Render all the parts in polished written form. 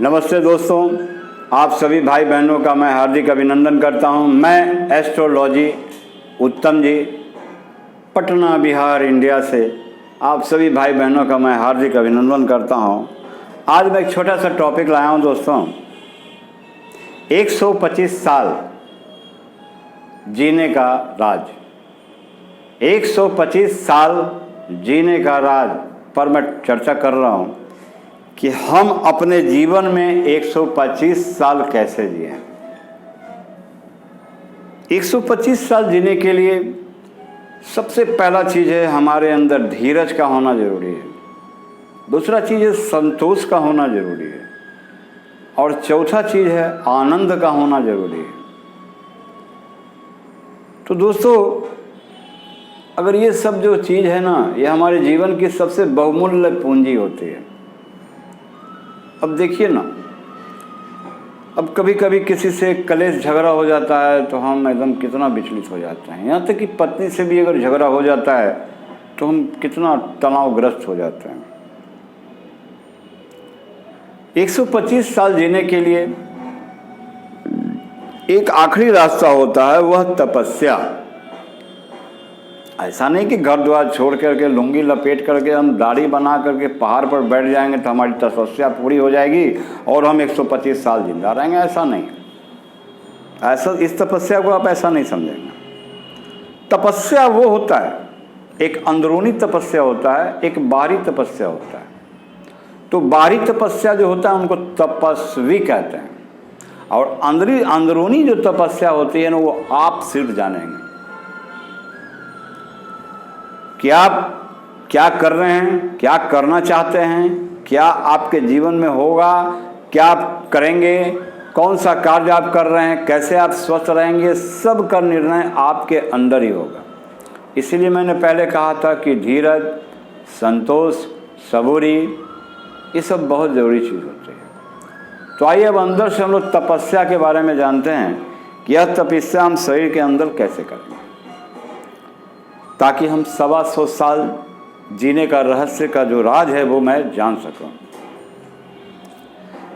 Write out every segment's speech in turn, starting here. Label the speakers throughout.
Speaker 1: नमस्ते दोस्तों, आप सभी भाई बहनों का मैं हार्दिक अभिनंदन करता हूं। मैं एस्ट्रोलॉजी उत्तम जी, पटना बिहार इंडिया से आप सभी भाई बहनों का मैं हार्दिक अभिनंदन करता हूं। आज मैं एक छोटा सा टॉपिक लाया हूं दोस्तों। 125 साल जीने का राज। 125 साल जीने का राज पर मैं चर्चा कर रहा हूं कि हम अपने जीवन में 125 साल कैसे जिए। 125 साल जीने के लिए सबसे पहला चीज़ है हमारे अंदर धीरज का होना जरूरी है। दूसरा चीज़ है संतोष का होना जरूरी है। और चौथा चीज़ है आनंद का होना जरूरी है। तो दोस्तों, अगर ये सब जो चीज़ है ना, ये हमारे जीवन की सबसे बहुमूल्य पूंजी होती है। अब देखिए ना, अब कभी कभी किसी से कलेश झगड़ा हो जाता है तो हम एकदम कितना विचलित हो जाते हैं। यहाँ तक कि पत्नी से भी अगर झगड़ा हो जाता है तो हम कितना तनावग्रस्त हो जाते हैं। 125 साल जीने के लिए एक आखिरी रास्ता होता है, वह तपस्या। ऐसा नहीं कि घर द्वार छोड़ करके लुंगी लपेट करके हम दाढ़ी बना करके पहाड़ पर बैठ जाएंगे तो हमारी तपस्या पूरी हो जाएगी और हम 125 साल जिंदा रहेंगे। ऐसा नहीं, ऐसा इस तपस्या को आप ऐसा नहीं समझेंगे। तपस्या वो होता है, एक अंदरूनी तपस्या होता है, एक बाहरी तपस्या होता है। तो बाहरी तपस्या जो होता है उनको तपस्वी कहते हैं, और अंदरूनी जो तपस्या होती है ना, वो आप सिर्फ जानेंगे कि आप क्या कर रहे हैं, क्या करना चाहते हैं, क्या आपके जीवन में होगा, क्या आप करेंगे, कौन सा कार्य आप कर रहे हैं, कैसे आप स्वस्थ रहेंगे, सब का निर्णय आपके अंदर ही होगा। इसीलिए मैंने पहले कहा था कि धीरज, संतोष, सबूरी, ये सब बहुत ज़रूरी चीज़ होती है। तो आइए अब अंदर से हम लोग तपस्या के बारे में जानते हैं कि यह तपस्या हम शरीर के अंदर कैसे करेंगे, ताकि हम 125 साल जीने का रहस्य का जो राज है वो मैं जान सकूं।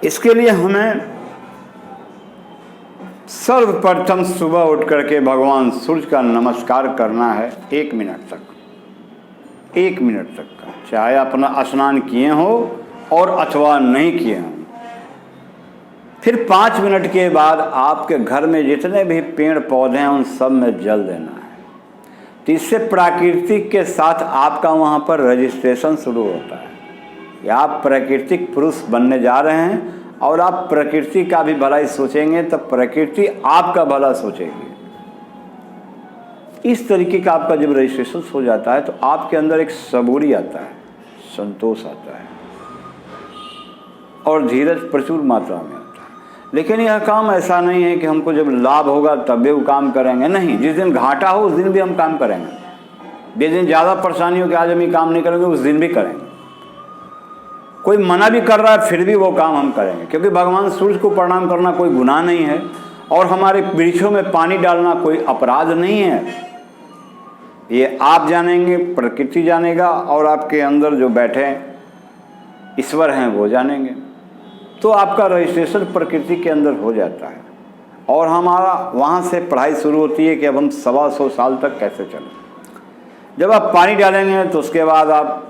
Speaker 1: इसके लिए हमें सर्वप्रथम सुबह उठ करके भगवान सूर्य का नमस्कार करना है 1 मिनट तक। 1 मिनट तक का, चाहे अपना स्नान किए हो और अथवा नहीं किए हों। फिर 5 मिनट के बाद आपके घर में जितने भी पेड़ पौधे हैं उन सब में जल देना है। तो इससे प्राकृतिक के साथ आपका वहाँ पर रजिस्ट्रेशन शुरू होता है कि आप प्राकृतिक पुरुष बनने जा रहे हैं, और आप प्रकृति का भी भलाई सोचेंगे तो प्रकृति आपका भला सोचेगी। इस तरीके का आपका जब रजिस्ट्रेशन हो जाता है तो आपके अंदर एक सबूरी आता है, संतोष आता है और धीरज प्रचुर मात्रा में आता है। लेकिन यह काम ऐसा नहीं है कि हमको जब लाभ होगा तब भी वो काम करेंगे, नहीं। जिस दिन घाटा हो उस दिन भी हम काम करेंगे। जिस दिन ज़्यादा परेशानी हो कि आज हम ये काम नहीं करेंगे, उस दिन भी करेंगे। कोई मना भी कर रहा है फिर भी वो काम हम करेंगे, क्योंकि भगवान सूर्य को प्रणाम करना कोई गुनाह नहीं है, और हमारे वृक्षों में पानी डालना कोई अपराध नहीं है। ये आप जानेंगे, प्रकृति जानेगा, और आपके अंदर जो बैठे ईश्वर हैं वो जानेंगे। तो आपका रजिस्ट्रेशन प्रकृति के अंदर हो जाता है, और हमारा वहाँ से पढ़ाई शुरू होती है कि अब हम 125 साल तक कैसे चलें। जब आप पानी डालेंगे तो उसके बाद आप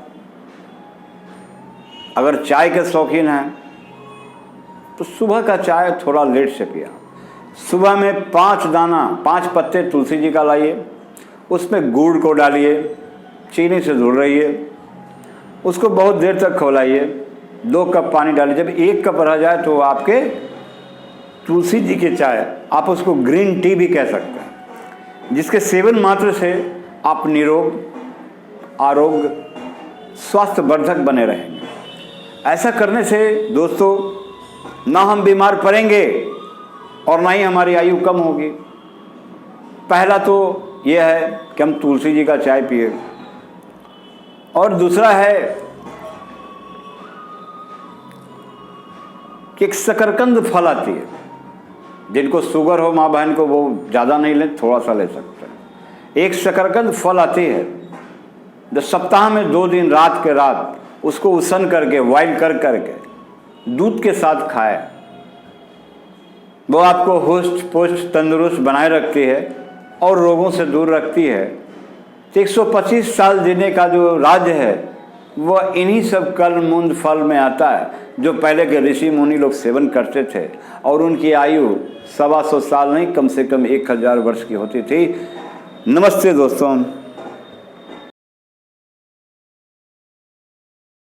Speaker 1: अगर चाय के शौकीन हैं तो सुबह का चाय थोड़ा लेट से पिया। सुबह में 5 पत्ते तुलसी जी का लाइए, उसमें गुड़ को डालिए, चीनी से धुल रहिए, उसको बहुत देर तक खौलाइए। 2 कप पानी डालिए। जब 1 कप रह जाए तो आपके तुलसी जी की चाय, आप उसको ग्रीन टी भी कह सकते हैं, जिसके सेवन मात्र से आप निरोग, आरोग्य, स्वास्थ्यवर्धक बने रहेंगे। ऐसा करने से दोस्तों ना हम बीमार पड़ेंगे और ना ही हमारी आयु कम होगी। पहला तो यह है कि हम तुलसी जी का चाय पिए, और दूसरा है कि एक शकरकंद फल आती है। जिनको शुगर हो माँ बहन को वो ज़्यादा नहीं ले, थोड़ा सा ले सकते हैं। एक शकरकंद फल आती है जो सप्ताह में 2 दिन रात के रात उसको उसन करके बॉइल कर करके दूध के साथ खाए, वो आपको हुष्ट पुष्ट तंदुरुस्त बनाए रखती है और रोगों से दूर रखती है। 125 साल जीने का जो राज है वह इन्हीं सब कल मूंद फल में आता है जो पहले के ऋषि मुनि लोग सेवन करते थे, और उनकी आयु 125 साल नहीं, कम से कम 1000 वर्ष की होती थी। नमस्ते दोस्तों।